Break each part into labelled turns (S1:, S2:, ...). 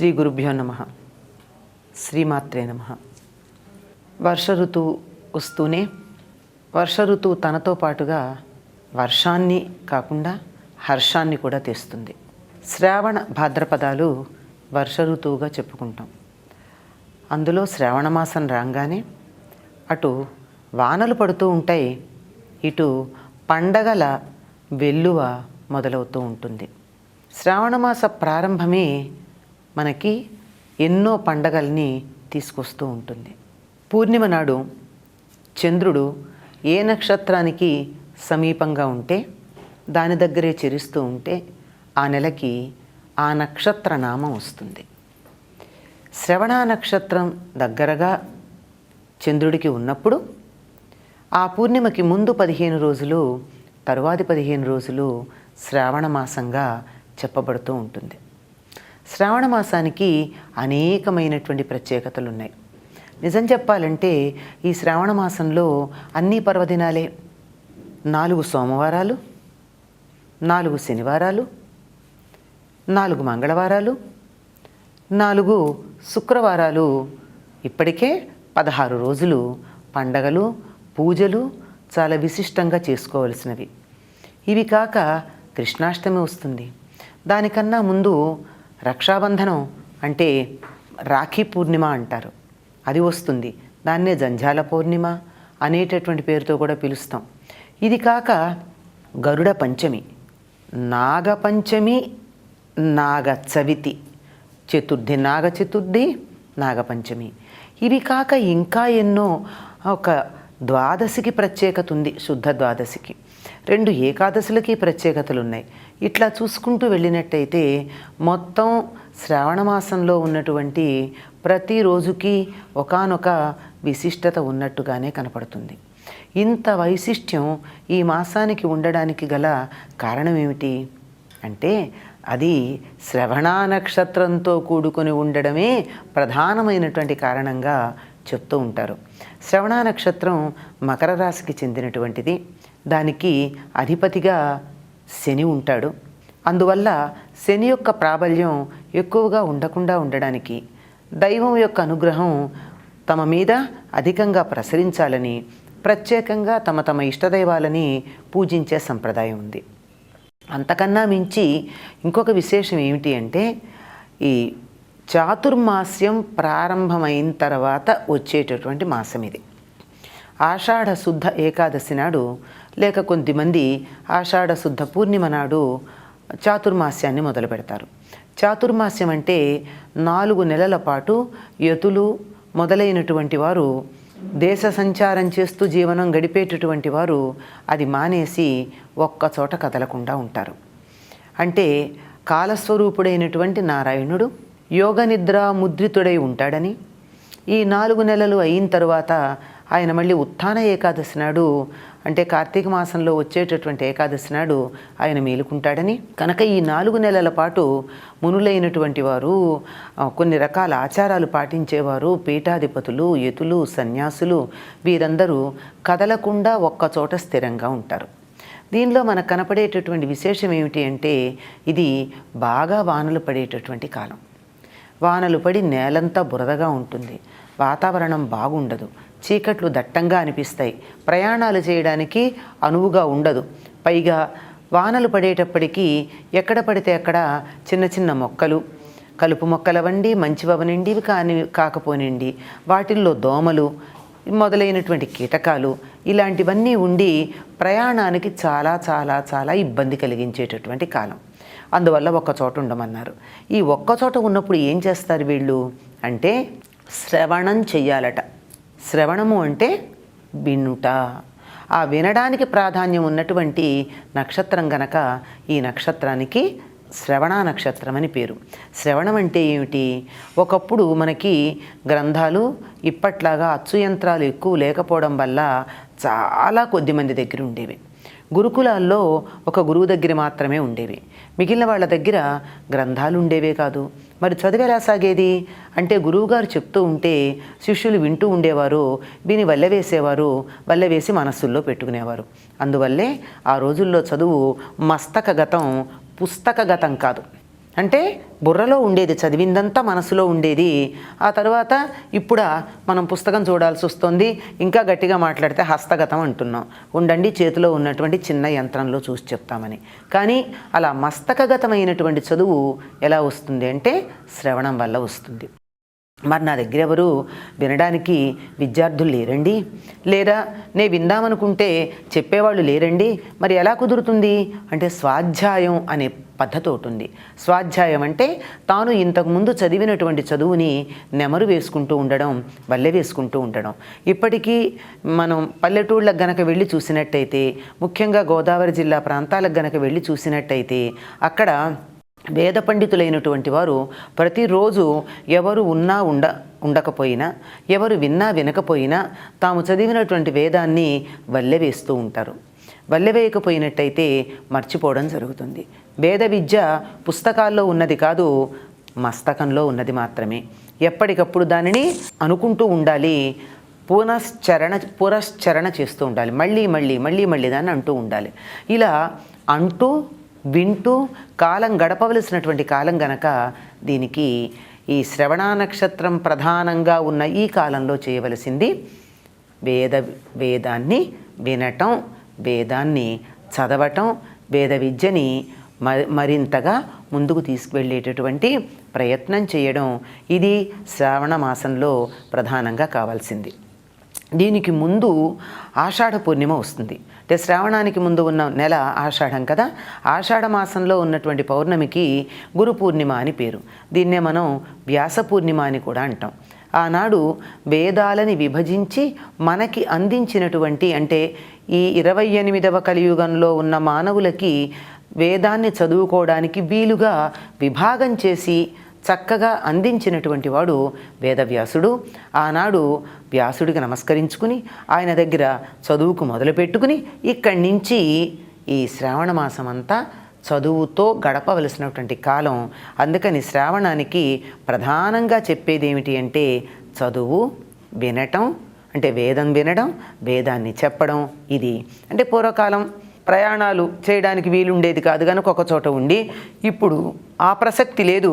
S1: శ్రీ గురుభ్యో నమః. శ్రీమాత్రే నమః. వర్ష ఋతువు వస్తూనే వర్ష ఋతువు తనతో పాటుగా వర్షాన్ని కాకుండా హర్షాన్ని కూడా తెస్తుంది. శ్రావణ భాద్రపదాలు వర్ష ఋతువుగా చెప్పుకుంటాం. అందులో శ్రావణ మాసం రాగానే అటు వానలు పడుతూ ఉంటాయి, ఇటు పండగల వెల్లువ మొదలవుతూ ఉంటుంది. శ్రావణమాస ప్రారంభమే మనకి ఎన్నో పండగల్ని తీసుకొస్తూ ఉంటుంది. పూర్ణిమ నాడు చంద్రుడు ఏ నక్షత్రానికి సమీపంగా ఉంటే దాని దగ్గరే చెరుస్తూ ఉంటే ఆ నెలకి ఆ నక్షత్ర నామం వస్తుంది. శ్రవణ నక్షత్రం దగ్గరగా చంద్రుడికి ఉన్నప్పుడు ఆ పూర్ణిమకి ముందు 15 రోజులు, తరువాతి 15 రోజులు శ్రావణ మాసంగా చెప్పబడుతూ ఉంటుంది. శ్రావణ మాసానికి అనేకమైనటువంటి ప్రత్యేకతలు ఉన్నాయి. నిజం చెప్పాలంటే ఈ శ్రావణ మాసంలో అన్ని పర్వదినాలే. 4 సోమవారాలు, 4 శనివారాలు, 4 మంగళవారాలు, 4 శుక్రవారాలు, ఇప్పటికే 16 రోజులు పండగలు, పూజలు చాలా విశిష్టంగా చేసుకోవలసినవి. ఇవి కాక కృష్ణాష్టమి వస్తుంది. దానికన్నా ముందు రక్షాబంధనం అంటే రాఖీ పూర్ణిమ అంటారు, అది వస్తుంది. దాన్నే జంఝాల పూర్ణిమ అనేటటువంటి పేరుతో కూడా పిలుస్తాం. ఇది కాక గరుడ పంచమి, నాగపంచమి, నాగ చవితి, చతుర్థి నాగ చతుర్థి, నాగపంచమి. ఇవి కాక ఇంకా ఎన్నో, ఒక ద్వాదశికి ప్రత్యేకత ఉంది, శుద్ధ ద్వాదశికి. 2 ఏకాదశులకి ప్రత్యేకతలు ఉన్నాయి. ఇట్లా చూసుకుంటూ వెళ్ళినట్టయితే మొత్తం శ్రావణ మాసంలో ఉన్నటువంటి ప్రతి రోజుకి ఒకానొక విశిష్టత ఉన్నట్టుగానే కనపడుతుంది. ఇంత వైశిష్ట్యం ఈ మాసానికి ఉండడానికి గల కారణం ఏమిటి అంటే అది శ్రవణ నక్షత్రంతో కూడుకొని ఉండడమే ప్రధానమైనటువంటి కారణంగా చెప్తూ ఉంటారు. శ్రవణ నక్షత్రం మకర రాశికి చెందినటువంటిది. దానికి అధిపతిగా శని ఉంటాడు. అందువల్ల శని యొక్క ప్రాబల్యం ఎక్కువగా ఉండకుండా ఉండడానికి, దైవం యొక్క అనుగ్రహం తమ మీద అధికంగా ప్రసరించాలని ప్రత్యేకంగా తమ తమ ఇష్టదైవాలని పూజించే సంప్రదాయం ఉంది. అంతకన్నా మించి ఇంకొక విశేషం ఏమిటి అంటే ఈ చాతుర్మాస్యం ప్రారంభమైన తర్వాత వచ్చేటటువంటి మాసం ఇది. ఆషాఢ శుద్ధ ఏకాదశి నాడు, లేక కొంతమంది ఆషాఢ శుద్ధ పూర్ణిమ నాడు చాతుర్మాస్యాన్ని మొదలు పెడతారు. చాతుర్మాస్యం అంటే 4 నెలల పాటు యతులు మొదలైనటువంటి వారు దేశ సంచారం చేస్తూ జీవనం గడిపేటటువంటి వారు అది మానేసి ఒక్కచోట కదలకుండా ఉంటారు. అంటే కాలస్వరూపుడైనటువంటి నారాయణుడు యోగ నిద్ర ముద్రితుడై ఉంటాడని, ఈ 4 నెలలు అయిన తర్వాత ఆయన మళ్ళీ ఉత్థాన ఏకాదశి నాడు, అంటే కార్తీక మాసంలో వచ్చేటటువంటి ఏకాదశి నాడు ఆయన మేలుకుంటాడని, కనుక ఈ 4 నెలల పాటు మునులైనటువంటి వారు, కొన్ని రకాల ఆచారాలు పాటించేవారు, పీఠాధిపతులు, యతులు, సన్యాసులు, వీరందరూ కదలకుండా ఒక్కచోట స్థిరంగా ఉంటారు. దీనిలో మనకు కనపడేటటువంటి విశేషం ఏమిటి అంటే ఇది బాగా వానలు పడేటటువంటి కాలం. వానలు పడి నేలంతా బురదగా ఉంటుంది, వాతావరణం బాగుండదు, చీకట్లు దట్టంగా అనిపిస్తాయి, ప్రయాణాలు చేయడానికి అనువుగా ఉండదు. పైగా వానలు పడేటప్పటికీ ఎక్కడ పడితే అక్కడ చిన్న చిన్న మొక్కలు, కలుపు మొక్కలవండి, మంచివవనండి, కాకపోనండి, వాటిల్లో దోమలు మొదలైనటువంటి కీటకాలు ఇలాంటివన్నీ ఉండి ప్రయాణానికి చాలా చాలా చాలా ఇబ్బంది కలిగించేటటువంటి కాలం. అందువల్ల ఒక్కచోట ఉండమన్నారు. ఈ ఒక్కచోట ఉన్నప్పుడు ఏం చేస్తారు వీళ్ళు అంటే శ్రవణం చెయ్యాలట. శ్రవణము అంటే వినుట. ఆ వినడానికి ప్రాధాన్యం ఉన్నటువంటి నక్షత్రం గనక ఈ నక్షత్రానికి శ్రవణ నక్షత్రం అని పేరు. శ్రవణం అంటే ఏమిటి? ఒకప్పుడు మనకి గ్రంథాలు ఇప్పట్లాగా అచ్చు యంత్రాలు ఎక్కువ లేకపోవడం వల్ల చాలా కొద్దిమంది దగ్గర ఉండేవి. గురుకులాల్లో ఒక గురువు దగ్గర మాత్రమే ఉండేవి. మిగిలిన వాళ్ళ దగ్గర గ్రంథాలు ఉండేవే కాదు. మరి చదివి ఎలా సాగేది అంటే గురువుగారు చెప్తూ ఉంటే శిష్యులు వింటూ ఉండేవారు, విని వల్లెవేసేవారు, వల్లెవేసి మనస్సుల్లో పెట్టుకునేవారు. అందువల్లే ఆ రోజుల్లో చదువు మస్తకగతం, పుస్తకగతం కాదు. అంటే బుర్రలో ఉండేది, చదివిందంతా మనసులో ఉండేది. ఆ తర్వాత ఇప్పుడు మనం పుస్తకం చూడాల్సి వస్తుంది. ఇంకా గట్టిగా మాట్లాడితే హస్తగతం అంటున్నాం. ఉండండి, చేతిలో ఉన్నటువంటి చిన్న యంత్రంలో చూసి చెప్తామని. కానీ అలా మస్తకగతమైనటువంటి చదువు ఎలా వస్తుంది అంటే శ్రవణం వల్ల వస్తుంది. మరి నా దగ్గర ఎవరు వినడానికి విద్యార్థులు లేరండి, లేదా నే విందామనుకుంటే చెప్పేవాళ్ళు లేరండి, మరి ఎలా కుదురుతుంది అంటే స్వాధ్యాయం అనే పద్ధతి ఒకటి ఉంది. స్వాధ్యాయం అంటే తాను ఇంతకుముందు చదివినటువంటి చదువుని నెమరు వేసుకుంటూ ఉండడం, వల్లె వేసుకుంటూ ఉండడం. ఇప్పటికీ మనం పల్లెటూళ్ళకు గనక వెళ్ళి చూసినట్టయితే, ముఖ్యంగా గోదావరి జిల్లా ప్రాంతాలకు గనక వెళ్ళి చూసినట్టయితే, అక్కడ వేద పండితులైనటువంటి వారు ప్రతిరోజు ఎవరు ఉన్నా ఉండకపోయినా, ఎవరు విన్నా వినకపోయినా తాము చదివినటువంటి వేదాన్ని వల్లె వేస్తూ ఉంటారు. వల్లె వేయకపోయినట్టయితే మర్చిపోవడం జరుగుతుంది. వేద విద్య పుస్తకాల్లో ఉన్నది కాదు, మస్తకంలో ఉన్నది మాత్రమే. ఎప్పటికప్పుడు దానిని అనుకుంటూ ఉండాలి, పురశ్చరణ చేస్తూ ఉండాలి, మళ్ళీ మళ్ళీ మళ్ళీ మళ్ళీ దాన్ని అంటూ ఉండాలి. ఇలా అంటూ వింటూ కాలం గడపవలసినటువంటి కాలం గనక దీనికి ఈ శ్రవణ నక్షత్రం ప్రధానంగా ఉన్న ఈ కాలంలో చేయవలసింది వేదాన్ని వినటం, వేదాన్ని చదవటం, వేద విద్యని మరింతగా ముందుకు తీసుకువెళ్ళేటటువంటి ప్రయత్నం చేయడం. ఇది శ్రావణ మాసంలో ప్రధానంగా కావాల్సింది. దీనికి ముందు ఆషాఢ పూర్ణిమ వస్తుంది. అంటే శ్రావణానికి ముందు ఉన్న నెల ఆషాఢం కదా. ఆషాఢ మాసంలో ఉన్నటువంటి పౌర్ణమికి గురు పూర్ణిమ అని పేరు. దీన్నే మనం వ్యాస పూర్ణిమ అని కూడా అంటాం. ఆనాడు వేదాలని విభజించి మనకి అందించినటువంటి, అంటే ఈ 28వ కలియుగంలో ఉన్న మానవులకి వేదాన్ని చదువుకోవడానికి వీలుగా విభాగం చేసి చక్కగా అందించినటువంటి వాడు వేదవ్యాసుడు. ఆనాడు వ్యాసుడికి నమస్కరించుకుని ఆయన దగ్గర చదువుకు మొదలుపెట్టుకుని ఇక్కడి నుంచి ఈ శ్రావణ మాసం అంతా చదువుతో గడపవలసినటువంటి కాలం. అందుకని శ్రావణానికి ప్రధానంగా చెప్పేది ఏమిటి అంటే చదువు, వినటం, అంటే వేదం వినడం, వేదాన్ని చెప్పడం. ఇది అంటే పూర్వకాలం ప్రయాణాలు చేయడానికి వీలుండేది కాదు కనుక ఒక చోట ఉండి, ఇప్పుడు ఆ ప్రసక్తి లేదు.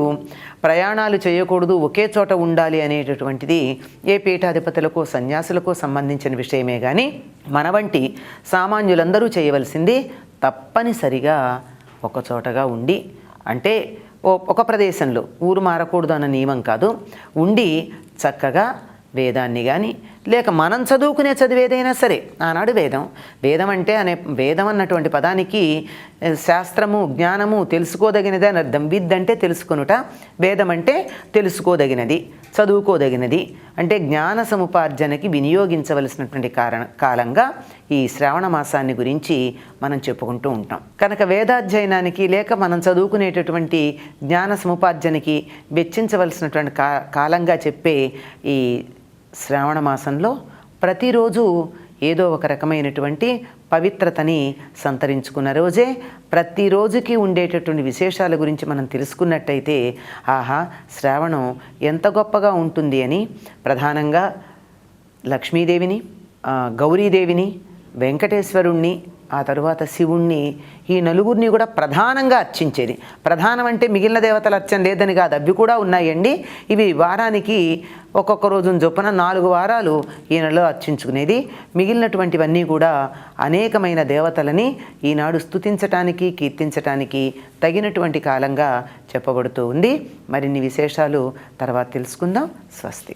S1: ప్రయాణాలు చేయకూడదు, ఒకే చోట ఉండాలి అనేటటువంటిది ఏ పీఠాధిపతులకో సన్యాసులకో సంబంధించిన విషయమే. కానీ మన వంటి సామాన్యులందరూ చేయవలసింది తప్పనిసరిగా ఒక చోటగా ఉండి, అంటే ఒక ప్రదేశంలో, ఊరు మారకూడదు అన్న నియమం కాదు, ఉండి చక్కగా వేదాన్ని కానీ లేక మనం చదువుకునే చదివేదైనా సరే. ఆనాడు వేదం అంటే వేదం అన్నటువంటి పదానికి శాస్త్రము, జ్ఞానము, తెలుసుకోదగినది అని అర్థం. విద్ అంటే తెలుసుకొనుట, వేదం అంటే తెలుసుకోదగినది, చదువుకోదగినది, అంటే జ్ఞాన సముపార్జనకి వినియోగించవలసినటువంటి కాలంగా ఈ శ్రావణ మాసాన్ని గురించి మనం చెప్పుకుంటూ ఉంటాం. కనుక వేదాధ్యయనానికి లేక మనం చదువుకునేటటువంటి జ్ఞాన సముపార్జనకి వెచ్చించవలసినటువంటి కాలంగా చెప్పే ఈ శ్రావణ మాసంలో ప్రతిరోజు ఏదో ఒక రకమైనటువంటి పవిత్రతని సంతరించుకున్న రోజే. ప్రతిరోజుకి ఉండేటటువంటి విశేషాల గురించి మనం తెలుసుకున్నట్టయితే ఆహా, శ్రావణం ఎంత గొప్పగా ఉంటుంది అని ప్రధానంగా లక్ష్మీదేవిని, గౌరీదేవిని, వెంకటేశ్వరుణ్ణి, ఆ తరువాత శివుణ్ణి, ఈ నలుగురిని కూడా ప్రధానంగా అర్చించేది. ప్రధానం అంటే మిగిలిన దేవతల అర్చన లేదని కాదు, అవి కూడా ఉన్నాయండి. ఇవి వారానికి ఒక్కొక్క రోజున చొప్పున 4 వారాలు ఈ నెలలో అర్చించుకునేది. మిగిలినటువంటివన్నీ కూడా అనేకమైన దేవతలని ఈనాడు స్తుతించటానికి, కీర్తించటానికి తగినటువంటి కాలంగా చెప్పబడుతూ ఉంది. మరిన్ని విశేషాలు తర్వాత తెలుసుకుందాం. స్వస్తి.